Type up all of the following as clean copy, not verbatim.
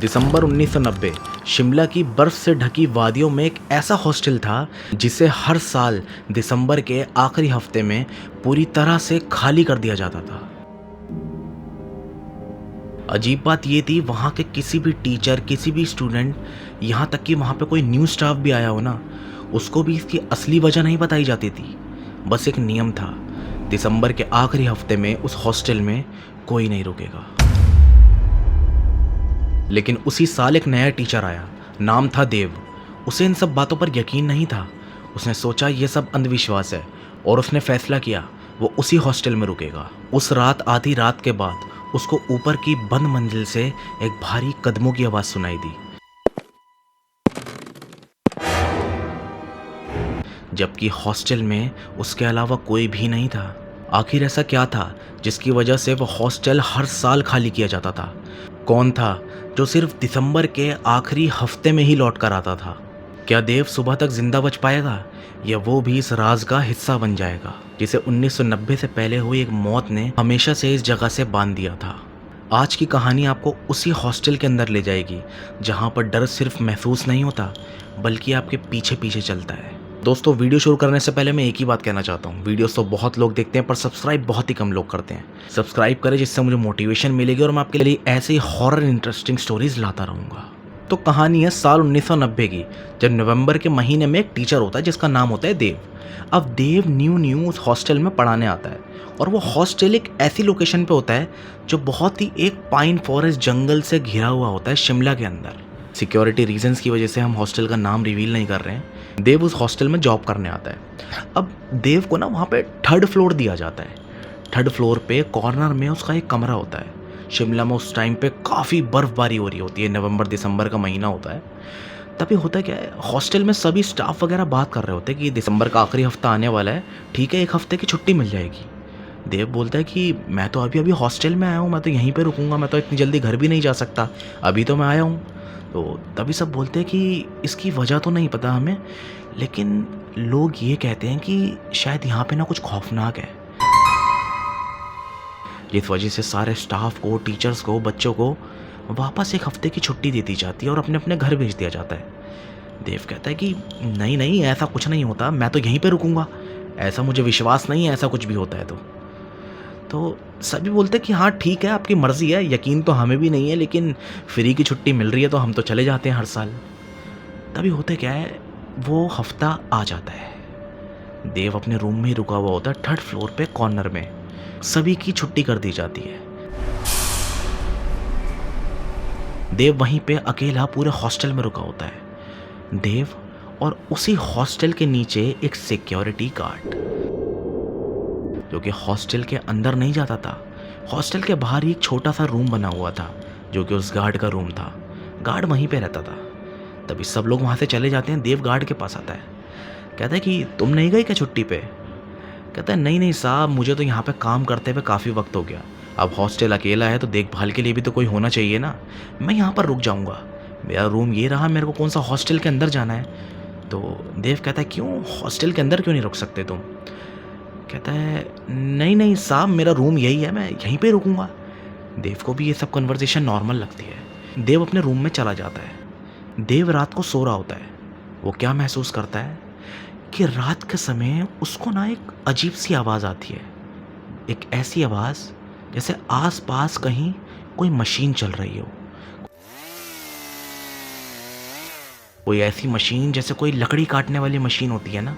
दिसंबर 1990 शिमला की बर्फ से ढकी वादियों में एक ऐसा हॉस्टल था जिसे हर साल दिसंबर के आखिरी हफ्ते में पूरी तरह से खाली कर दिया जाता था। अजीब बात ये थी, वहाँ के किसी भी टीचर, किसी भी स्टूडेंट, यहाँ तक कि वहाँ पे कोई न्यू स्टाफ भी आया हो ना, उसको भी इसकी असली वजह नहीं बताई जाती थी। बस एक नियम था, दिसंबर के आखिरी हफ्ते में उस हॉस्टल में कोई नहीं रुकेगा। लेकिन उसी साल एक नया टीचर आया, नाम था देव। उसे इन सब बातों पर यकीन नहीं था। उसने सोचा ये सब अंधविश्वास है और उसने फैसला किया वो उसी हॉस्टल में रुकेगा। उस रात आधी रात के बाद उसको ऊपर की बंद मंजिल से एक भारी कदमों की आवाज़ सुनाई दी, जबकि हॉस्टल में उसके अलावा कोई भी नहीं था। आखिर ऐसा क्या था जिसकी वजह से वो हॉस्टल हर साल खाली किया जाता था? कौन था जो सिर्फ दिसंबर के आखिरी हफ्ते में ही लौट कर आता था? क्या देव सुबह तक जिंदा बच पाएगा या वो भी इस राज का हिस्सा बन जाएगा जिसे 1990 से पहले हुई एक मौत ने हमेशा से इस जगह से बांध दिया था? आज की कहानी आपको उसी हॉस्टल के अंदर ले जाएगी जहां पर डर सिर्फ महसूस नहीं होता बल्कि आपके पीछे पीछे चलता है। दोस्तों, वीडियो शुरू करने से पहले मैं एक ही बात कहना चाहता हूँ, वीडियोस तो बहुत लोग देखते हैं पर सब्सक्राइब बहुत ही कम लोग करते हैं। सब्सक्राइब करें जिससे मुझे मोटिवेशन मिलेगी और मैं आपके लिए ऐसे ही हॉरर इंटरेस्टिंग स्टोरीज लाता रहूँगा। तो कहानी है साल 1990 की, जब नवंबर के महीने में एक टीचर होता है जिसका नाम होता है देव। अब देव न्यू उस हॉस्टल में पढ़ाने आता है और वो हॉस्टल एक ऐसी लोकेशन पे होता है जो बहुत ही एक पाइन फॉरेस्ट जंगल से घिरा हुआ होता है शिमला के अंदर। सिक्योरिटी रीजंस की वजह से हम हॉस्टल का नाम रिवील नहीं कर रहे हैं। देव उस हॉस्टल में जॉब करने आता है। अब देव को ना वहाँ पे 3rd फ्लोर दिया जाता है। 3rd फ्लोर पे कॉर्नर में उसका एक कमरा होता है। शिमला में उस टाइम पे काफ़ी बर्फबारी हो रही होती है, नवंबर दिसंबर का महीना होता है। तभी होता क्या है, हॉस्टल में सभी स्टाफ वगैरह बात कर रहे होते हैं कि दिसंबर का आखिरी हफ्ता आने वाला है, ठीक है, 1 हफ्ते की छुट्टी मिल जाएगी। देव बोलता है कि मैं तो अभी हॉस्टल में आया हूँ, मैं तो यहीं पे रुकूंगा, मैं तो इतनी जल्दी घर भी नहीं जा सकता, अभी तो मैं आया हूँ। तो तभी सब बोलते हैं कि इसकी वजह तो नहीं पता हमें, लेकिन लोग ये कहते हैं कि शायद यहाँ पे ना कुछ खौफनाक है, जिस वजह से सारे स्टाफ को, टीचर्स को, बच्चों को वापस 1 हफ्ते की छुट्टी दे दी जाती है और अपने अपने घर भेज दिया जाता है। देव कहता है कि नहीं ऐसा कुछ नहीं होता, मैं तो यहीं पे रुकूंगा, ऐसा मुझे विश्वास नहीं है ऐसा कुछ भी होता है। तो सभी बोलते हैं कि हाँ ठीक है, आपकी मर्ज़ी है, यकीन तो हमें भी नहीं है, लेकिन फ्री की छुट्टी मिल रही है तो हम तो चले जाते हैं हर साल। तभी होते क्या है, वो हफ्ता आ जाता है। देव अपने रूम में ही रुका हुआ होता है 3rd फ्लोर पे कॉर्नर में। सभी की छुट्टी कर दी जाती है। देव वहीं पे अकेला पूरे हॉस्टल में रुका होता है। देव और उसी हॉस्टल के नीचे एक सिक्योरिटी गार्ड, जो कि हॉस्टल के अंदर नहीं जाता था। हॉस्टल के बाहर ही एक छोटा सा रूम बना हुआ था जो कि उस गार्ड का रूम था। गार्ड वहीं पे रहता था। तभी सब लोग वहाँ से चले जाते हैं। देव गार्ड के पास आता है, कहता है कि तुम नहीं गए क्या छुट्टी पे? कहता है नहीं साहब, मुझे तो यहाँ पे काम करते हुए काफ़ी वक्त हो गया, अब हॉस्टल अकेला है तो देखभाल के लिए भी तो कोई होना चाहिए ना, मैं यहाँ पर रुक जाऊँगा, मेरा रूम ये रहा, मेरे को कौन सा हॉस्टल के अंदर जाना है। तो देव कहता है क्यों, हॉस्टल के अंदर क्यों नहीं रुक सकते तुम? कहता है नहीं साहब, मेरा रूम यही है, मैं यहीं पे रुकूंगा। देव को भी ये सब कन्वर्सेशन नॉर्मल लगती है। देव अपने रूम में चला जाता है। देव रात को सो रहा होता है। वो क्या महसूस करता है कि रात के समय उसको ना एक अजीब सी आवाज़ आती है। एक ऐसी आवाज़ जैसे आसपास कहीं कोई मशीन चल रही हो, कोई ऐसी मशीन जैसे कोई लकड़ी काटने वाली मशीन होती है ना,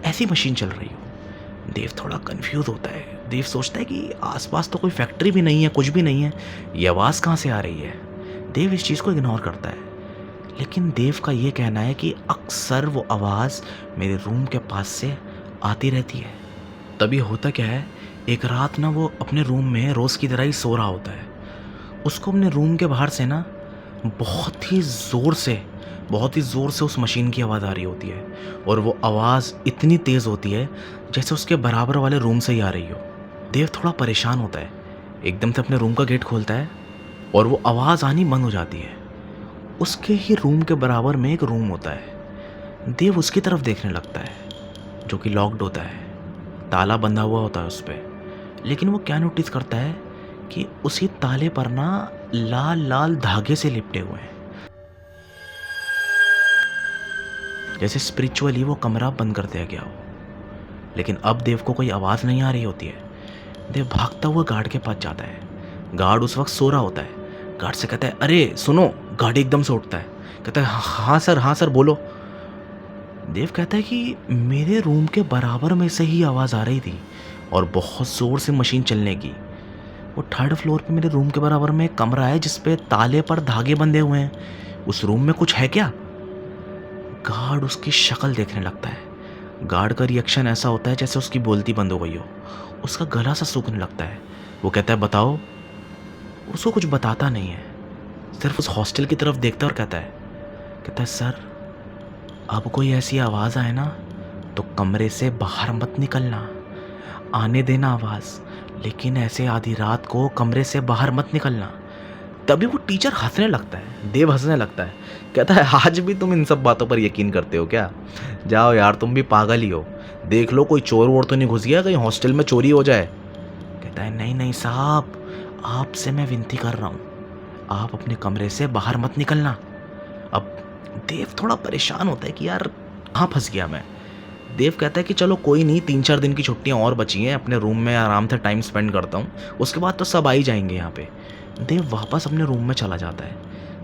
ऐसी मशीन चल रही हो। देव थोड़ा कंफ्यूज होता है। देव सोचता है कि आसपास तो कोई फैक्ट्री भी नहीं है, कुछ भी नहीं है, ये आवाज़ कहाँ से आ रही है। देव इस चीज़ को इग्नोर करता है, लेकिन देव का ये कहना है कि अक्सर वो आवाज़ मेरे रूम के पास से आती रहती है। तभी होता क्या है, एक रात ना वो अपने रूम में रोज़ की तरह ही सो रहा होता है। उसको अपने रूम के बाहर से ना बहुत ही ज़ोर से उस मशीन की आवाज़ आ रही होती है और वो आवाज़ इतनी तेज़ होती है जैसे उसके बराबर वाले रूम से ही आ रही हो। देव थोड़ा परेशान होता है, एकदम से अपने रूम का गेट खोलता है और वो आवाज़ आनी बंद हो जाती है। उसके ही रूम के बराबर में एक रूम होता है। देव उसकी तरफ देखने लगता है, जो कि लॉक्ड होता है, ताला बंधा हुआ होता है उस पर। लेकिन वो क्या नोटिस करता है कि उसी ताले पर ना लाल लाल धागे से लिपटे हुए हैं, जैसे स्पिरिचुअली वो कमरा बंद कर दिया गया हो। लेकिन अब देव को कोई आवाज़ नहीं आ रही होती है। देव भागता हुआ गार्ड के पास जाता है। गार्ड उस वक्त सो रहा होता है। गार्ड से कहता है, अरे सुनो। गार्ड एकदम से उठता है, कहता है, हाँ सर, हाँ सर, बोलो। देव कहता है कि मेरे रूम के बराबर में से ही आवाज़ आ रही थी और बहुत ज़ोर से मशीन चलने की। वो 3rd फ्लोर पे मेरे रूम के बराबर में एक कमरा है जिस पे ताले पर धागे बंधे हुए हैं। उस रूम में कुछ है क्या? गार्ड उसकी शक्ल देखने लगता है। गार्ड का रिएक्शन ऐसा होता है जैसे उसकी बोलती बंद हो गई हो। उसका गला सा सूखने लगता है। वो कहता है, बताओ। उसको कुछ बताता नहीं है, सिर्फ उस हॉस्टल की तरफ देखता है और कहता है सर, अब कोई ऐसी आवाज़ आए ना तो कमरे से बाहर मत निकलना। आने देना आवाज़, लेकिन ऐसे आधी रात को कमरे से बाहर मत निकलना। तभी वो टीचर हंसने लगता है। देव हंसने लगता है, कहता है, आज भी तुम इन सब बातों पर यकीन करते हो क्या? जाओ यार, तुम भी पागल ही हो। देख लो कोई चोर वोर तो नहीं घुस गया, कहीं हॉस्टल में चोरी हो जाए। कहता है, नहीं नहीं साहब, आपसे मैं विनती कर रहा हूँ, आप अपने कमरे से बाहर मत निकलना। अब देव थोड़ा परेशान होता है कि यार कहाँ फंस गया मैं। देव कहता है कि चलो कोई नहीं, 3-4 दिन की छुट्टियां और बची हैं, अपने रूम में आराम से टाइम स्पेंड करता हूँ, उसके बाद तो सब आ ही जाएंगे यहाँ पे। देव वापस अपने रूम में चला जाता है,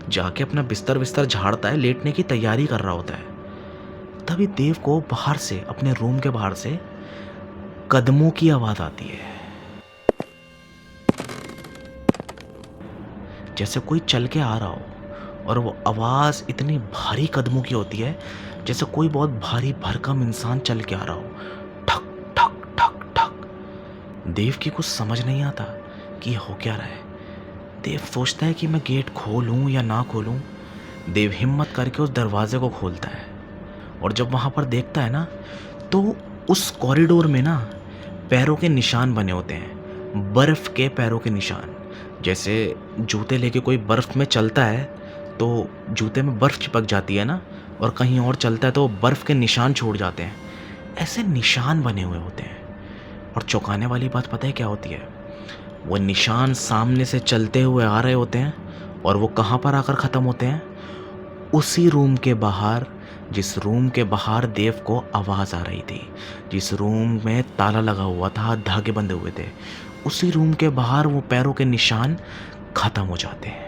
जाके अपना बिस्तर विस्तर झाड़ता है, लेटने की तैयारी कर रहा होता है। तभी देव को बाहर से, अपने रूम के बाहर से कदमों की आवाज़ आती है, जैसे कोई चल के आ रहा हो। और वो आवाज़ इतनी भारी कदमों की होती है जैसे कोई बहुत भारी भरकम इंसान चल के आ रहा हो। ठक ठक ठक ठक। देव की कुछ समझ नहीं आता कि ये हो क्या रहा है। देव सोचता है कि मैं गेट खोलूं या ना खोलूं। देव हिम्मत करके उस दरवाजे को खोलता है और जब वहाँ पर देखता है ना तो उस कॉरिडोर में ना पैरों के निशान बने होते हैं, बर्फ़ के पैरों के निशान। जैसे जूते लेके कोई बर्फ़ में चलता है तो जूते में बर्फ़ चिपक जाती है ना, और कहीं और चलता है तो बर्फ़ के निशान छोड़ जाते हैं। ऐसे निशान बने हुए होते हैं। और चौंकाने वाली बात पता है क्या होती है? वो निशान सामने से चलते हुए आ रहे होते हैं और वो कहाँ पर आकर ख़त्म होते हैं? उसी रूम के बाहर, जिस रूम के बाहर देव को आवाज़ आ रही थी, जिस रूम में ताला लगा हुआ था, धागे बंधे हुए थे, उसी रूम के बाहर वो पैरों के निशान ख़त्म हो जाते हैं।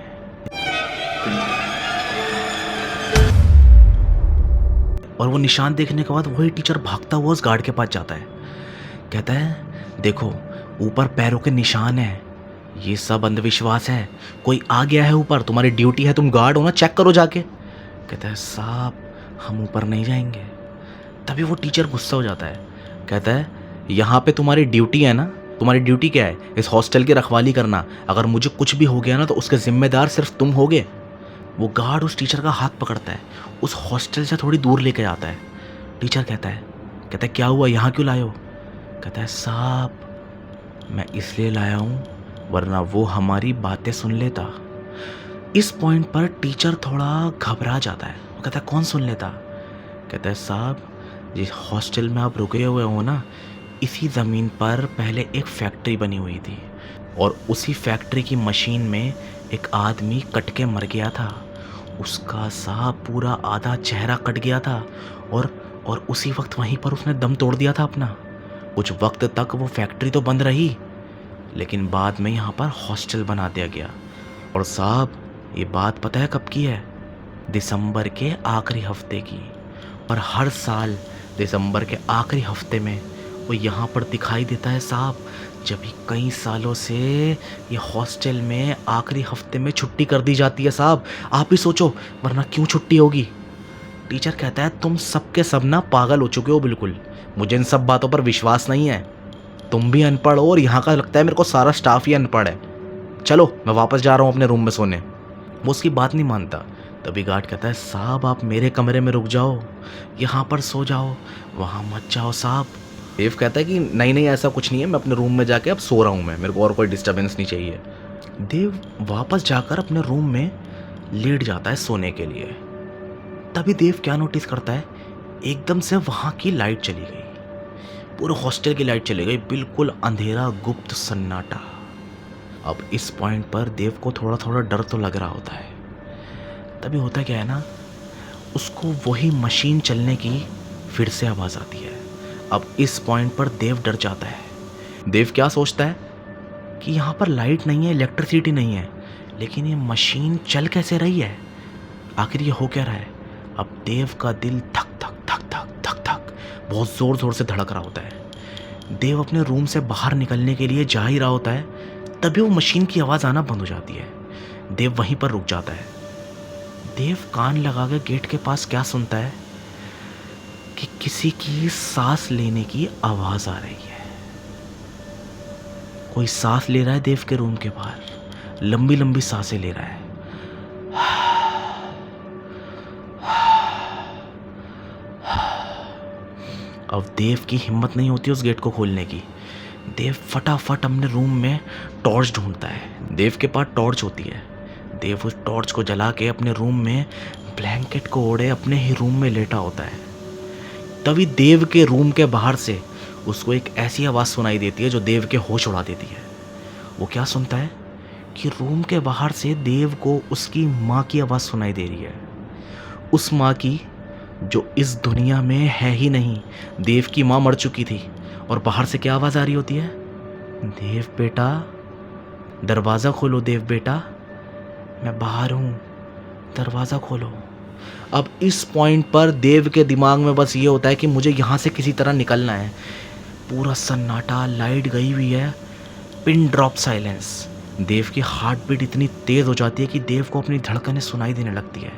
और वो निशान देखने के बाद वही टीचर भागता हुआ उस गार्ड के पास जाता है। कहता है, देखो ऊपर पैरों के निशान हैं, ये सब अंधविश्वास है, कोई आ गया है ऊपर, तुम्हारी ड्यूटी है, तुम गार्ड हो ना, चेक करो जाके। कहता है, साहब हम ऊपर नहीं जाएंगे। तभी वो टीचर गुस्सा हो जाता है, कहता है, यहाँ पे तुम्हारी ड्यूटी है ना, तुम्हारी ड्यूटी क्या है? इस हॉस्टल की रखवाली करना। अगर मुझे कुछ भी हो गया ना तो उसके जिम्मेदार सिर्फ तुम होगे। वो गार्ड उस टीचर का हाथ पकड़ता है, उस हॉस्टल से थोड़ी दूर लेके जाता है। टीचर कहता है, क्या हुआ, यहाँ क्यों लाए हो? कहता है, साहब मैं इसलिए लाया हूँ वरना वो हमारी बातें सुन लेता। इस पॉइंट पर टीचर थोड़ा घबरा जाता है। वो कहता है, कौन सुन लेता? कहता है, साहब जिस हॉस्टल में आप रुके हुए हो ना, इसी ज़मीन पर पहले एक फैक्ट्री बनी हुई थी और उसी फैक्ट्री की मशीन में एक आदमी कट के मर गया था। उसका साहब पूरा आधा चेहरा कट गया था और उसी वक्त वहीं पर उसने दम तोड़ दिया था अपना। कुछ वक्त तक वो फैक्ट्री तो बंद रही, लेकिन बाद में यहाँ पर हॉस्टल बना दिया गया। और साहब ये बात पता है कब की है? दिसंबर के आखिरी हफ्ते की। और हर साल दिसंबर के आखिरी हफ्ते में वो यहाँ पर दिखाई देता है साहब। जब भी कई सालों से ये हॉस्टल में आखिरी हफ्ते में छुट्टी कर दी जाती है साहब। आप ही सोचो, वरना क्यों छुट्टी होगी? टीचर कहता है, तुम सब के सब ना पागल हो चुके हो बिल्कुल, मुझे इन सब बातों पर विश्वास नहीं है। तुम भी अनपढ़ हो और यहाँ का लगता है मेरे को सारा स्टाफ ही अनपढ़ है। चलो मैं वापस जा रहा हूँ अपने रूम में सोने। वो उसकी बात नहीं मानता। तभी गार्ड कहता है, साहब आप मेरे कमरे में रुक जाओ, यहाँ पर सो जाओ, वहाँ मत जाओ साहब। देव कहता है कि नहीं नहीं ऐसा कुछ नहीं है, मैं अपने रूम में जाके अब सो रहा हूँ, मैं, मेरे को और कोई डिस्टर्बेंस नहीं चाहिए। देव वापस जाकर अपने रूम में लेट जाता है सोने के लिए। तभी देव क्या नोटिस करता है, एकदम से वहाँ की लाइट चली गई, पूरे हॉस्टल की लाइट चली गई, बिल्कुल अंधेरा, गुप्त सन्नाटा। अब इस पॉइंट पर देव को थोड़ा थोड़ा डर तो लग रहा होता है। तभी होता क्या है ना, उसको वही मशीन चलने की फिर से आवाज़ आती है। अब इस पॉइंट पर देव डर जाता है। देव क्या सोचता है कि यहाँ पर लाइट नहीं है, इलेक्ट्रिसिटी नहीं है, लेकिन ये मशीन चल कैसे रही है, आखिर ये हो क्या रहा है। अब देव का दिल धक धक धक धक धक धक बहुत ज़ोर ज़ोर से धड़क रहा होता है। देव अपने रूम से बाहर निकलने के लिए जा ही रहा होता है, तभी वो मशीन की आवाज़ आना बंद हो जाती है। देव वहीं पर रुक जाता है। देव कान लगा के गेट के पास क्या सुनता है कि किसी की सांस लेने की आवाज़ आ रही है। कोई सांस ले रहा है देव के रूम के बाहर, लंबी लंबी सांसें ले रहा है। अब देव की हिम्मत नहीं होती उस गेट को खोलने की। देव फटाफट अपने रूम में टॉर्च ढूंढता है। देव के पास टॉर्च होती है। देव उस टॉर्च को जला के अपने रूम में ब्लैंकेट को ओढ़े अपने ही रूम में लेटा होता है। तभी देव के रूम के बाहर से उसको एक ऐसी आवाज़ सुनाई देती है जो देव के होश उड़ा देती है। वो क्या सुनता है कि रूम के बाहर से देव को उसकी माँ की आवाज़ सुनाई दे रही है। उस माँ की जो इस दुनिया में है ही नहीं। देव की माँ मर चुकी थी। और बाहर से क्या आवाज़ आ रही होती है, देव बेटा दरवाज़ा खोलो, देव बेटा मैं बाहर हूँ, दरवाज़ा खोलो। अब इस पॉइंट पर देव के दिमाग में बस ये होता है कि मुझे यहाँ से किसी तरह निकलना है। पूरा सन्नाटा, लाइट गई हुई है, पिन ड्रॉप साइलेंस। देव की हार्ट बीट इतनी तेज़ हो जाती है कि देव को अपनी धड़कनें सुनाई देने लगती है।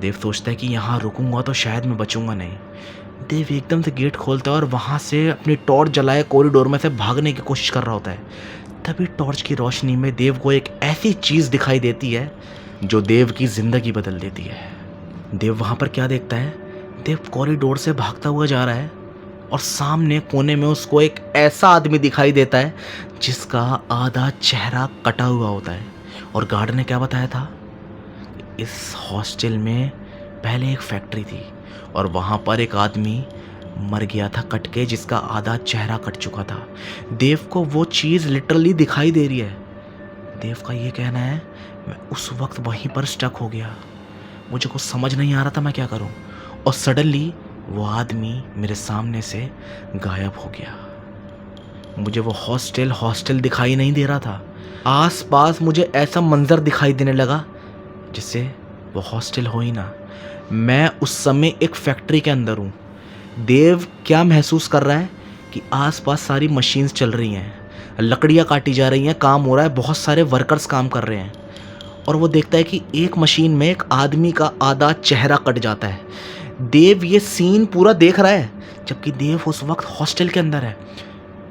देव सोचता है कि यहाँ रुकूंगा तो शायद मैं बचूंगा नहीं। देव एकदम से गेट खोलता है और वहाँ से अपनी टॉर्च जलाए कॉरिडोर में से भागने की कोशिश कर रहा होता है। तभी टॉर्च की रोशनी में देव को एक ऐसी चीज़ दिखाई देती है जो देव की ज़िंदगी बदल देती है। देव वहाँ पर क्या देखता है, देव कॉरिडोर से भागता हुआ जा रहा है और सामने कोने में उसको एक ऐसा आदमी दिखाई देता है जिसका आधा चेहरा कटा हुआ होता है। और गार्ड ने क्या बताया था, इस हॉस्टल में पहले एक फैक्ट्री थी और वहाँ पर एक आदमी मर गया था कट के, जिसका आधा चेहरा कट चुका था। देव को वो चीज़ लिटरली दिखाई दे रही है। देव का ये कहना है, मैं उस वक्त वहीं पर स्टक हो गया, मुझे कुछ समझ नहीं आ रहा था मैं क्या करूं, और सडनली वो आदमी मेरे सामने से गायब हो गया। मुझे वो हॉस्टल दिखाई नहीं दे रहा था। आसपास मुझे ऐसा मंजर दिखाई देने लगा जिससे वो हॉस्टल हो ही ना। मैं उस समय एक फैक्ट्री के अंदर हूँ। देव क्या महसूस कर रहा है कि आसपास सारी मशीन्स चल रही हैं, लकड़ियाँ काटी जा रही हैं, काम हो रहा है, बहुत सारे वर्कर्स काम कर रहे हैं। और वो देखता है कि एक मशीन में एक आदमी का आधा चेहरा कट जाता है। देव ये सीन पूरा देख रहा है जबकि देव उस वक्त हॉस्टल के अंदर है।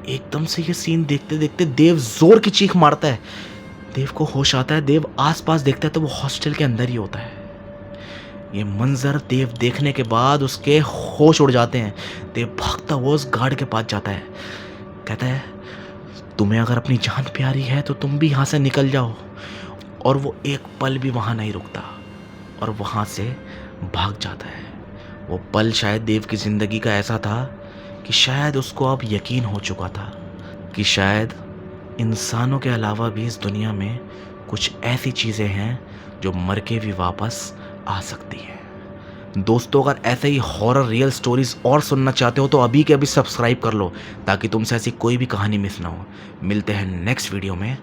एकदम से ये सीन देखते देखते देव जोर की चीख मारता है। देव को होश आता है। देव आसपास देखता है तो वो हॉस्टल के अंदर ही होता है। ये मंजर देव देखने के बाद उसके होश उड़ जाते हैं। देव भागता हुआ उस गार्ड के पास जाता है, कहता है तुम्हें अगर अपनी जान प्यारी है तो तुम भी यहाँ से निकल जाओ। और वो एक पल भी वहाँ नहीं रुकता और वहाँ से भाग जाता है। वो पल शायद देव की ज़िंदगी का ऐसा था कि शायद उसको अब यकीन हो चुका था कि शायद इंसानों के अलावा भी इस दुनिया में कुछ ऐसी चीज़ें हैं जो मर के भी वापस आ सकती है। दोस्तों, अगर ऐसे ही हॉरर रियल स्टोरीज और सुनना चाहते हो तो अभी के अभी सब्सक्राइब कर लो ताकि तुमसे ऐसी कोई भी कहानी मिस ना हो। मिलते हैं नेक्स्ट वीडियो में।